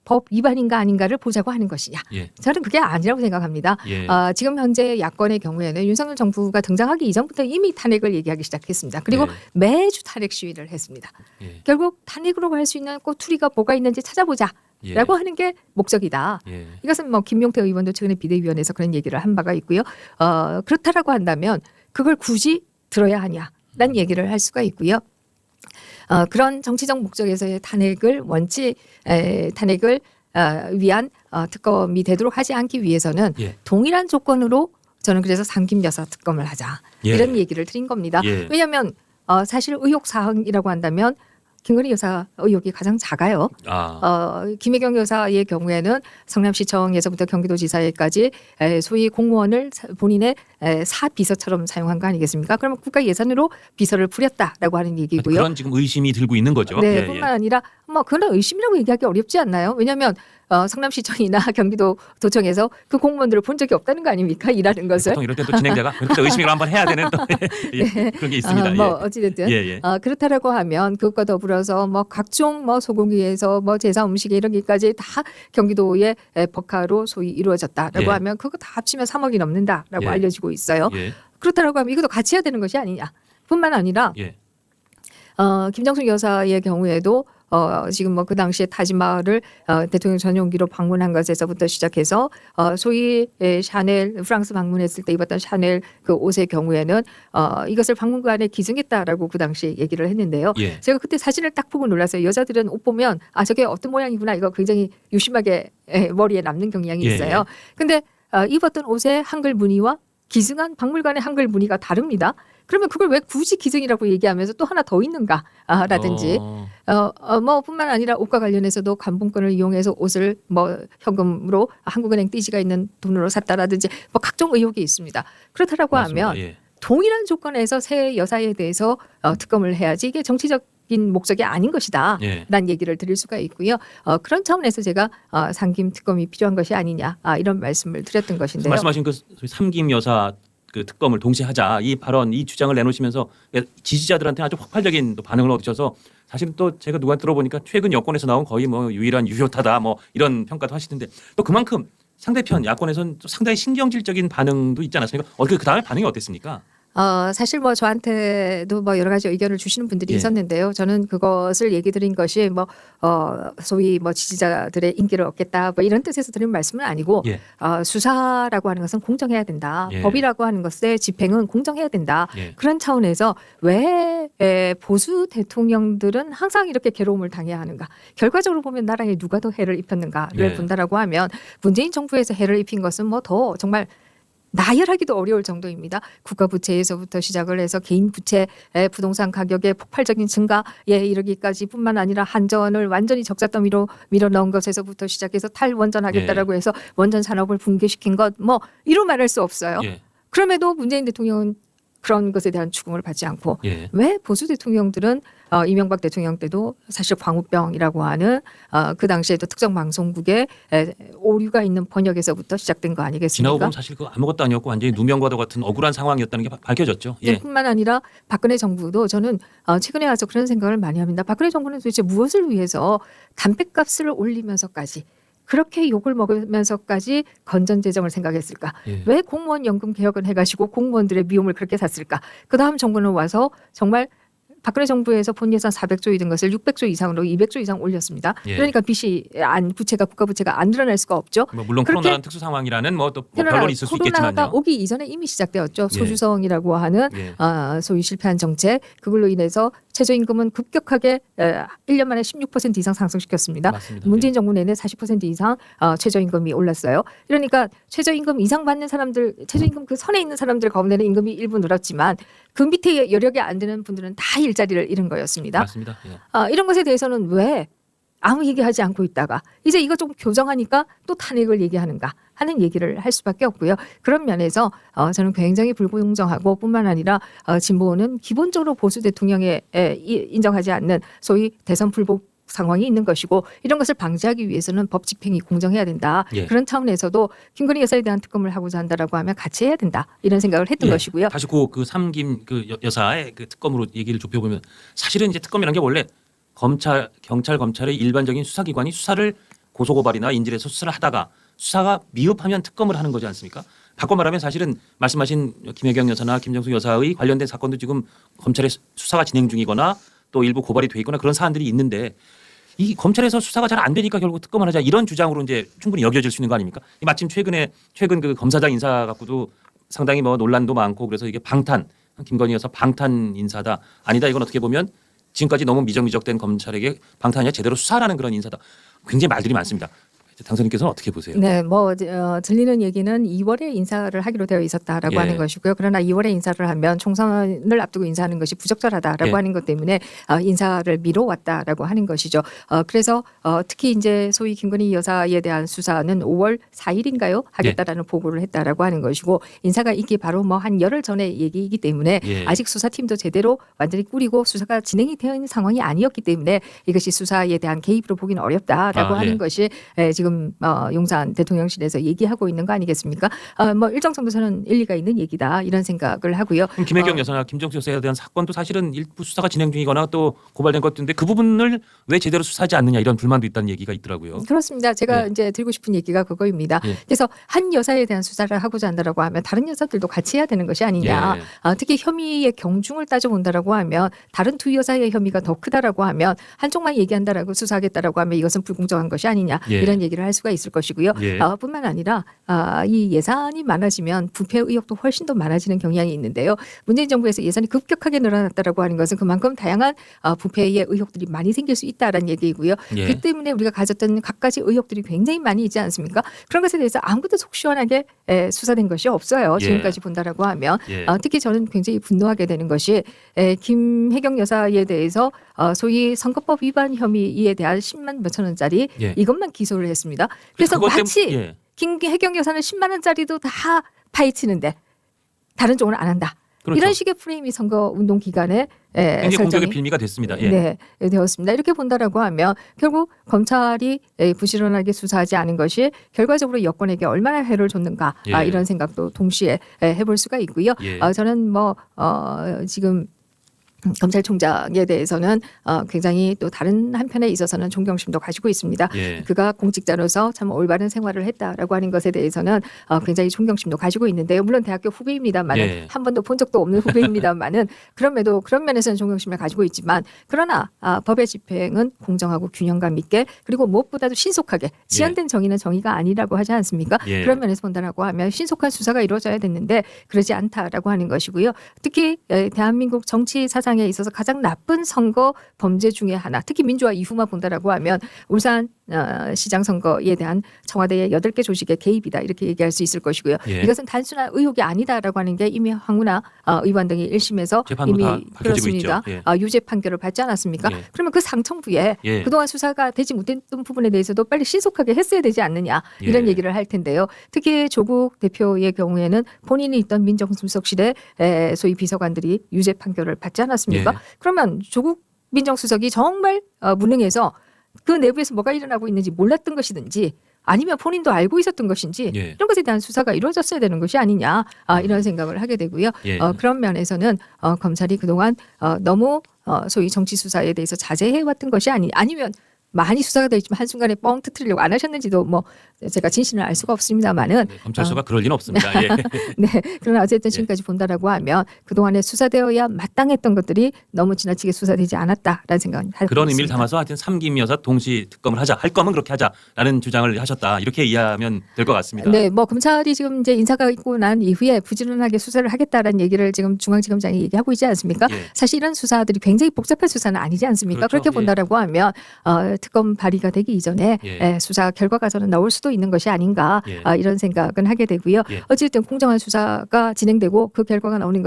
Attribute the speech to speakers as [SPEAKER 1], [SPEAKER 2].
[SPEAKER 1] 법 위반인가 아닌가를 보자고 하는 것이냐.
[SPEAKER 2] 예.
[SPEAKER 1] 저는 그게 아니라고 생각합니다.
[SPEAKER 2] 예.
[SPEAKER 1] 지금 현재 야권의 경우에는 윤석열 정부가 등장하기 이전부터 이미 탄핵을 얘기하기 시작했습니다. 그리고
[SPEAKER 2] 예.
[SPEAKER 1] 매주 탄핵 시위를 했습니다.
[SPEAKER 2] 예.
[SPEAKER 1] 결국 탄핵으로 갈 수 있는 꼬투리가 뭐가 있는지 찾아보자.
[SPEAKER 2] 예.
[SPEAKER 1] 라고 하는 게 목적이다.
[SPEAKER 2] 예.
[SPEAKER 1] 이것은 뭐 김용태 의원도 최근에 비대위원회에서 그런 얘기를 한 바가 있고요. 그렇다라고 한다면 그걸 굳이 들어야 하냐라는 얘기를 할 수가 있고요. 그런 정치적 목적에서의 탄핵을 탄핵을 위한 특검이 되도록 하지 않기 위해서는
[SPEAKER 2] 예.
[SPEAKER 1] 동일한 조건으로 저는 그래서 상김 여사 특검을 하자
[SPEAKER 2] 예.
[SPEAKER 1] 이런 얘기를 드린 겁니다.
[SPEAKER 2] 예.
[SPEAKER 1] 왜냐하면 사실 의혹 사항이라고 한다면 김건희 여사 의혹이 가장 작아요. 김혜경 여사의 경우에는 성남시청에서부터 경기도지사에까지 소위 공무원을 본인의 사비서처럼 사용한 거 아니겠습니까? 그러면 국가 예산으로 비서를 부렸다라고 하는 얘기고요.
[SPEAKER 2] 그런 지금 의심이 들고 있는 거죠.
[SPEAKER 1] 네,
[SPEAKER 2] 예.
[SPEAKER 1] 뿐만 아니라 뭐 그런 의심이라고 얘기하기 어렵지 않나요? 왜냐하면 성남시청이나 경기도청에서 그 공무원들을 본 적이 없다는 거 아닙니까? 일하는 것을.
[SPEAKER 2] 보통 이럴 때 또 진행자가 의심을 한번 해야 되는 또 예. 그런 게 있습니다.
[SPEAKER 1] 뭐 어찌됐든 그렇다라고 하면 그것과 더불어서 뭐 각종 뭐 소고기에서 뭐 제사 음식에 이런게까지 다 경기도의 법카로 소위 이루어졌다라고 하면 그거 다 합치면 3억이 넘는다라고 알려지고 있어요. 그렇다라고 하면 이것도 같이 해야 되는 것이 아니냐. 뿐만 아니라 김정숙 여사의 경우에도 지금 뭐 그 당시에 타지마을을 대통령 전용기로 방문한 것에서부터 시작해서 소위 샤넬 프랑스 방문했을 때 입었던 샤넬 그 옷의 경우에는 이것을 박물관에 기증했다라고 그 당시에 얘기를 했는데요. 제가 그때 사진을 딱 보고 놀랐어요. 여자들은 옷 보면 저게 어떤 모양이구나 이거 굉장히 유심하게 머리에 남는 경향이 있어요. 근데 입었던 옷의 한글 무늬와 기증한 박물관의 한글 무늬가 다릅니다. 그러면 그걸 왜 굳이 기증이라고 얘기하면서 또 하나 더 있는가라든지 뭐 뿐만 아니라 옷과 관련해서도 관봉권을 이용해서 옷을 뭐 현금으로 한국은행 띠지가 있는 돈으로 샀다라든지 뭐 각종 의혹이 있습니다. 그렇다라고 하면 동일한 조건에서 새 여사에 대해서 특검을 해야지 이게 정치적인 목적이 아닌 것이다 라는 얘기를 드릴 수가 있고요. 그런 차원에서 제가 상김 특검이 필요한 것이 아니냐 이런 말씀을 드렸던 것인데요.
[SPEAKER 2] 말씀하신 그 삼김 여사 그 특검을 동시에 하자 이 발언 이 주장을 내놓으시면서 지지자들한테 아주 폭발적인 반응을 얻으셔서 사실은 또 제가 누가 들어보니까 최근 여권에서 나온 거의 뭐 유일한 유효타다 뭐 이런 평가도 하시던데 또 그만큼 상대편 야권에서는 또 상당히 신경질적인 반응도 있지 않았습니까? 그 다음에 반응이 어땠습니까?
[SPEAKER 1] 사실 뭐 저한테도 뭐 여러 가지 의견을 주시는 분들이 있었는데요. 저는 그것을 얘기 드린 것이 뭐 소위 뭐 지지자들의 인기를 얻겠다 뭐 이런 뜻에서 드린 말씀은 아니고 수사라고 하는 것은 공정해야 된다. 법이라고 하는 것의 집행은 공정해야 된다. 그런 차원에서 왜 보수 대통령들은 항상 이렇게 괴로움을 당해야 하는가. 결과적으로 보면 나라에 누가 더 해를 입혔는가를 본다라고 하면 문재인 정부에서 해를 입힌 것은 뭐 더 정말 나열하기도 어려울 정도입니다. 국가 부채에서부터 시작을 해서 개인 부채, 부동산 가격의 폭발적인 증가에 이르기까지 뿐만 아니라 한전을 완전히 적자더미로 밀어넣은 것에서부터 시작해서 탈원전하겠다라고 해서 원전 산업을 붕괴시킨 것 뭐 이루 말할 수 없어요. 그럼에도 문재인 대통령은 그런 것에 대한 추궁을 받지 않고 왜 보수 대통령들은 이명박 대통령 때도 사실 광우병이라고 하는 그 당시에도 특정 방송국에 오류가 있는 번역에서부터 시작된 거 아니겠습니까?
[SPEAKER 2] 지나고 보면 사실 그 아무것도 아니었고 완전히 누명과도 같은 억울한 상황이었다는 게 밝혀졌죠.
[SPEAKER 1] 뿐만 아니라 박근혜 정부도 저는 최근에 와서 그런 생각을 많이 합니다. 박근혜 정부는 도대체 무엇을 위해서 담뱃값을 올리면서까지 그렇게 욕을 먹으면서까지 건전재정을 생각했을까? 왜 공무원 연금 개혁을 해가지고 공무원들의 미움을 그렇게 샀을까? 그 다음 정부는 와서 정말 박근혜 정부에서 본 예산 400조이던 것을 600조 이상으로 200조 이상 올렸습니다. 그러니까 부채가 국가 부채가 안 늘어날 수가 없죠.
[SPEAKER 2] 뭐 물론 코로나라는 특수 상황이라는 뭐 또 변론이 있을 수 있겠지만요.
[SPEAKER 1] 코로나가 오기 이전에 이미 시작되었죠. 소주성이라고 하는 소위 실패한 정책 그걸로 인해서 최저임금은 급격하게 1년 만에 16% 이상 상승시켰습니다.
[SPEAKER 2] 맞습니다.
[SPEAKER 1] 문재인 정부 내내 40% 이상 최저임금이 올랐어요. 그러니까 최저임금 이상 받는 사람들, 최저임금 그 선에 있는 사람들 가운데는 임금이 일부 늘었지만 그 밑에 여력이 안 되는 분들은 다 일자리를 잃은 거였습니다.
[SPEAKER 2] 맞습니다.
[SPEAKER 1] 이런 것에 대해서는 왜 아무 얘기하지 않고 있다가 이제 이거 좀 교정하니까 또 탄핵을 얘기하는가 하는 얘기를 할 수밖에 없고요. 그런 면에서 저는 굉장히 불공정하고 뿐만 아니라 진보는 기본적으로 보수 대통령에 인정하지 않는 소위 대선 불복 상황이 있는 것이고 이런 것을 방지하기 위해서는 법 집행이 공정해야 된다. 그런 차원에서도 김건희 여사에 대한 특검을 하고자 한다라고 하면 같이 해야 된다. 이런 생각을 했던 것이고요.
[SPEAKER 2] 다시 그 삼김 그 여사의 그 특검으로 얘기를 좁혀보면 사실은 이제 특검이라는 게 원래 검찰, 경찰, 검찰의 일반적인 수사기관이 수사를 고소고발이나 인질에서 수사를 하다가 수사가 미흡하면 특검을 하는 거지 않습니까? 바꿔 말하면 사실은 말씀하신 김혜경 여사나 김정숙 여사의 관련된 사건도 지금 검찰의 수사가 진행 중이거나 또 일부 고발이 돼 있거나 그런 사안들이 있는데 이 검찰에서 수사가 잘 안 되니까 결국 특검을 하자 이런 주장으로 이제 충분히 여겨질 수 있는 거 아닙니까? 마침 최근 그 검사장 인사 갖고도 상당히 뭐 논란도 많고 그래서 이게 방탄 김건희 여사 방탄 인사다 아니다 이건 어떻게 보면 지금까지 너무 미적미적된 검찰에게 방탄이 제대로 수사라는 그런 인사다. 굉장히 말들이 많습니다. 당선인께서는 어떻게 보세요?
[SPEAKER 1] 네, 들리는 얘기는 2월에 인사를 하기로 되어 있었다라고 하는 것이고요. 그러나 2월에 인사를 하면 총선을 앞두고 인사하는 것이 부적절하다라고 하는 것 때문에 인사를 미뤄왔다라고 하는 것이죠. 그래서 특히 이제 소위 김건희 여사에 대한 수사는 5월 4일인가요? 하겠다라는 보고를 했다라고 하는 것이고 인사가 있기 바로 뭐 한 열흘 전의 얘기이기 때문에 아직 수사팀도 제대로 완전히 꾸리고 수사가 진행이 되어 있는 상황이 아니었기 때문에 이것이 수사에 대한 개입으로 보기는 어렵다라고 하는 것이 지금 용산 대통령실에서 얘기하고 있는 거 아니겠습니까? 뭐 일정 정도 저는 일리가 있는 얘기다 이런 생각을 하고요.
[SPEAKER 2] 김혜경 여사나 김정숙 여사에 대한 사건도 사실은 일부 수사가 진행 중이거나 또 고발된 것들인데 그 부분을 왜 제대로 수사하지 않느냐 이런 불만도 있다는 얘기가 있더라고요.
[SPEAKER 1] 그렇습니다. 제가 이제 들고 싶은 얘기가 그거입니다. 그래서 한 여사에 대한 수사를 하고자 한다라고 하면 다른 여사들도 같이 해야 되는 것이 아니냐. 특히 혐의의 경중을 따져본다라고 하면 다른 두 여사의 혐의가 더 크다라고 하면 한쪽만 얘기한다라고 수사하겠다라고 하면 이것은 불공정한 것이 아니냐 이런 얘기를 할 수가 있을 것이고요. 뿐만 아니라 이 예산이 많아지면 부패 의혹도 훨씬 더 많아지는 경향이 있는데요. 문재인 정부에서 예산이 급격하게 늘어났다라고 하는 것은 그만큼 다양한 부패의 의혹들이 많이 생길 수 있다라는 얘기이고요. 그 때문에 우리가 가졌던 갖가지 의혹들이 굉장히 많이 있지 않습니까? 그런 것에 대해서 아무것도 속 시원하게 수사된 것이 없어요. 지금까지 본다라고 하면 특히 저는 굉장히 분노하게 되는 것이 김혜경 여사에 대해서 소위 선거법 위반 혐의에 대한 10만 몇천 원짜리 이것만 기소를 했습니다. 그래서 마치 김혜경 여사는 10만 원짜리도 다 파헤치는데 다른 쪽은 안 한다. 그렇죠. 이런 식의 프레임이 선거운동 기간에
[SPEAKER 2] 굉장히 공격의 빌미가 됐습니다.
[SPEAKER 1] 네, 되었습니다. 이렇게 본다라고 하면 결국 검찰이 부지런하게 수사하지 않은 것이 결과적으로 여권에게 얼마나 해를 줬는가 이런 생각도 동시에 해볼 수가 있고요. 저는 지금 검찰총장에 대해서는 굉장히 또 다른 한편에 있어서는 존경심도 가지고 있습니다. 그가 공직자로서 참 올바른 생활을 했다라고 하는 것에 대해서는 굉장히 존경심도 가지고 있는데요. 물론 대학교 후배입니다만은 한 번도 본 적도 없는 후배입니다만은 그럼에도 그런 면에서는 존경심을 가지고 있지만 그러나 법의 집행은 공정하고 균형감 있게 그리고 무엇보다도 신속하게 지연된 정의는 정의가 아니라고 하지 않습니까? 그런 면에서 본다라고 하면 신속한 수사가 이루어져야 됐는데 그러지 않다라고 하는 것이고요. 특히 대한민국 정치 사상 에 있어서 가장 나쁜 선거 범죄 중에 하나 특히 민주화 이후만 본다라고 하면 울산 시장 선거에 대한 청와대의 8개 조직의 개입이다 이렇게 얘기할 수 있을 것이고요. 이것은 단순한 의혹이 아니다라고 하는 게 이미 황운하 의원 등이 1심에서 이미 그렇습니다. 유죄 판결을 받지 않았습니까? 그러면 그 상청부에 그동안 수사가 되지 못했던 부분에 대해서도 빨리 신속하게 했어야 되지 않느냐 이런 얘기를 할 텐데요. 특히 조국 대표의 경우에는 본인이 있던 민정수석실의 소위 비서관들이 유죄 판결을 받지 않았습니까? 그러면 조국 민정수석이 정말 무능해서 그 내부에서 뭐가 일어나고 있는지 몰랐던 것이든지 아니면 본인도 알고 있었던 것인지 이런 것에 대한 수사가 이루어졌어야 되는 것이 아니냐 이런 생각을 하게 되고요. 그런 면에서는 검찰이 그동안 너무 소위 정치 수사에 대해서 자제해왔던 것이 아니면 많이 수사가 돼 있지만 한순간에 뻥 터뜨리려고 안 하셨는지도 제가 진실은 알 수가 없습니다만은
[SPEAKER 2] 검찰 수가 그럴 리는 없습니다.
[SPEAKER 1] 네, 그러나 어쨌든 지금까지 본다라고 하면 그동안에 수사되어야 마땅했던 것들이 너무 지나치게 수사되지 않았다라는 생각은 하고
[SPEAKER 2] 그런
[SPEAKER 1] 있습니다.
[SPEAKER 2] 의미를 담아서 하여튼 3김 여사 동시 특검을 하자 할 거면 그렇게 하자라는 주장을 하셨다 이렇게 이해하면 될 것 같습니다.
[SPEAKER 1] 네, 검찰이 지금 이제 인사가 있고 난 이후에 부지런하게 수사를 하겠다라는 얘기를 지금 중앙지검장이 얘기하고 있지 않습니까? 사실 이런 수사들이 굉장히 복잡한 수사는 아니지 않습니까? 그렇게 본다라고 하면 특검 발의가 되기 이전에 수사 결과가 저는 나올 수도 있는 것이 아닌가 이런 생각은 하게 되고요. 어쨌든 공정한 수사가 진행되고 그 결과가 나오는 것